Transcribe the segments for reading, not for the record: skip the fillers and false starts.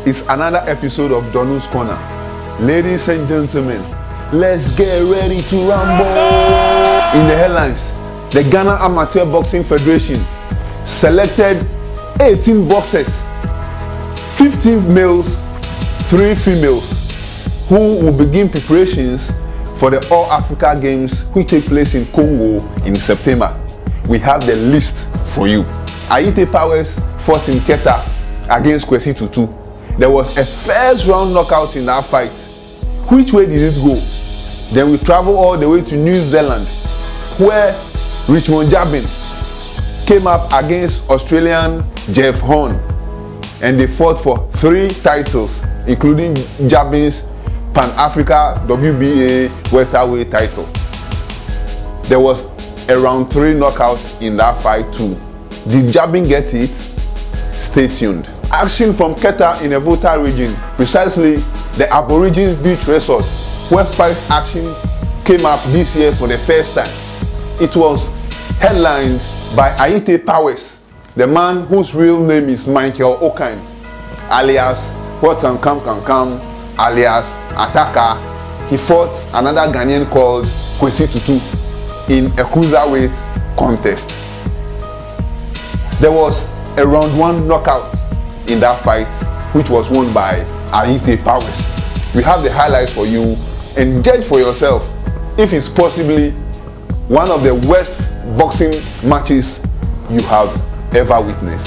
It's another episode of Dornu's Corner. Ladies and gentlemen, let's get ready to rumble! In the headlines, the Ghana Amateur Boxing Federation selected 18 boxers, 15 males, 3 females, who will begin preparations for the All Africa Games which take place in Congo in September. We have the list for you. Aayit Powers fought in Keta against Kwesi Tutu. There was a first round knockout in that fight. Which way did it go? Then we travel all the way to New Zealand, where Richmond Jabin came up against Australian Jeff Horn, and they fought for 3 titles, including Jabin's Pan-Africa WBA welterweight title. There was a round 3 knockout in that fight too. Did Jabin get it? Stay tuned. Action from Keta in the Volta region, precisely the Aborigines Beach Resort, where fight action came up this year for the first time. It was headlined by Aayit Powers, the man whose real name is Michael Okine, alias What Can Come, alias Ataka. He fought another Ghanaian called Kwesi Tutu in a cruiserweight contest. There was a round 1 knockout in that fight, which was won by Aayit Powers. We have the highlights for you, and judge for yourself if it's possibly one of the worst boxing matches you have ever witnessed.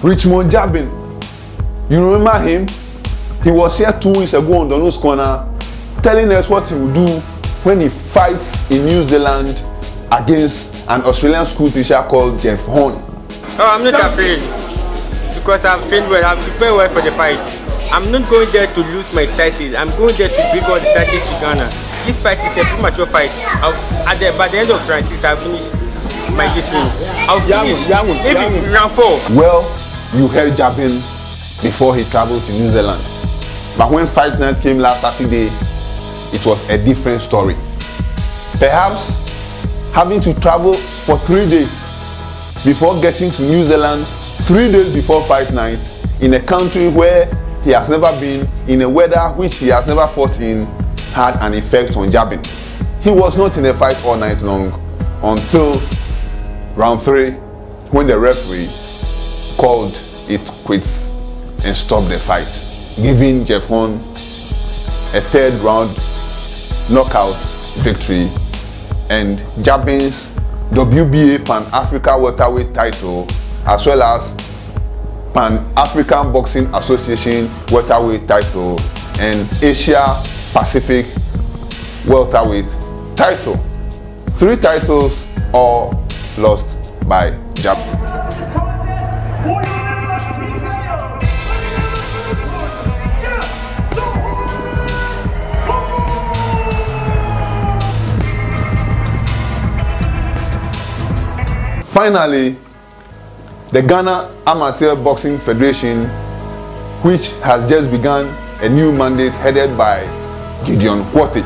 Richmond Jabin, you remember him? He was here 2 weeks ago on Dornu's Corner telling us what he will do when he fights in New Zealand against an Australian school teacher called Jeff Horn. Oh, I'm not afraid because I've trained well, I've prepared well for the fight. I'm not going there to lose my titles, I'm going there to bring all the titles to Ghana. This fight is a premature fight. By the end of Francis, I'll finish my distance. I'll finish maybe round 4. Well, you heard Jabin before he traveled to New Zealand. But when fight night came last Saturday, it was a different story. Perhaps having to travel for 3 days before getting to New Zealand, 3 days before fight night, in a country where he has never been, in a weather which he has never fought in, had an effect on Jabin. He was not in a fight all night long until round 3, when the referee called it quits and stopped the fight, giving Jeff Horn a 3rd round knockout victory, and Jabin's WBA Pan-Africa welterweight title, as well as Pan-African Boxing Association welterweight title and Asia Pacific welterweight title. 3 titles all lost by Jabin. Finally, the Ghana Amateur Boxing Federation, which has just begun a new mandate headed by Gideon Quartey.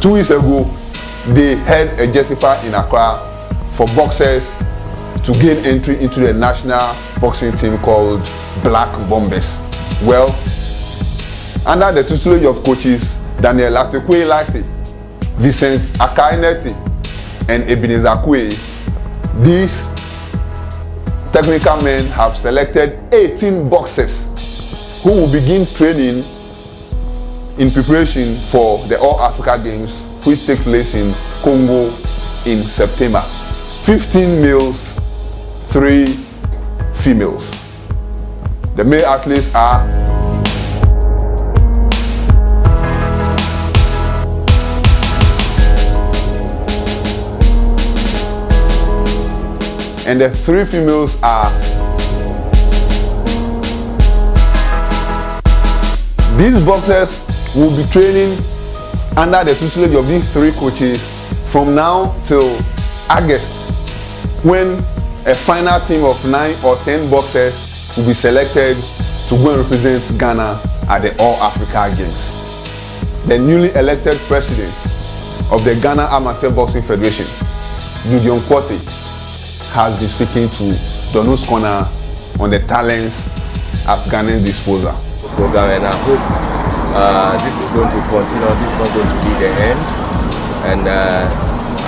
2 weeks ago, they held a Jessica in Accra for boxers to gain entry into the national boxing team called Black Bombers. Well, under the tutelage of coaches Daniel Atekwe Lati, Vincent Akaineti, and Ebenezer Kwe, these technical men have selected 18 boxers who will begin training in preparation for the All Africa Games, which take place in Congo in September. 15 males, 3 females. The male athletes are and the 3 females are these boxers will be training under the tutelage of these 3 coaches from now till August, when a final team of 9 or 10 boxers will be selected to go and represent Ghana at the All Africa Games. The newly elected president of the Ghana Amateur Boxing Federation, Gideon Quote, has been speaking to Dornu's Corner on the talents at Ghana's disposal. Program, and I hope this is going to continue. This is not going to be the end, and I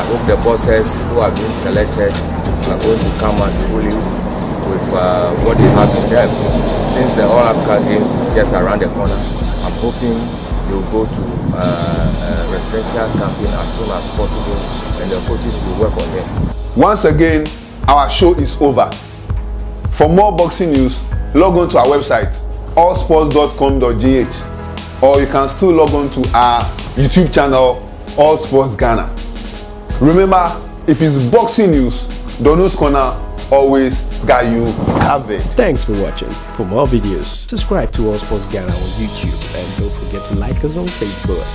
hope the bosses who have been selected are going to come out fully with what they have in them. Since the All Africa Games is just around the corner, I'm hoping they'll go to residential campaign as soon as possible, and the coaches will work on them. Once again, our show is over. For more boxing news, log on to our website allsports.com.gh, or you can still log on to our YouTube channel All Sports Ghana. Remember, if it's boxing news, Dornu's Corner always got you covered. Thanks for watching. For more videos, subscribe to All Sports Ghana on YouTube, and don't forget to like us on Facebook.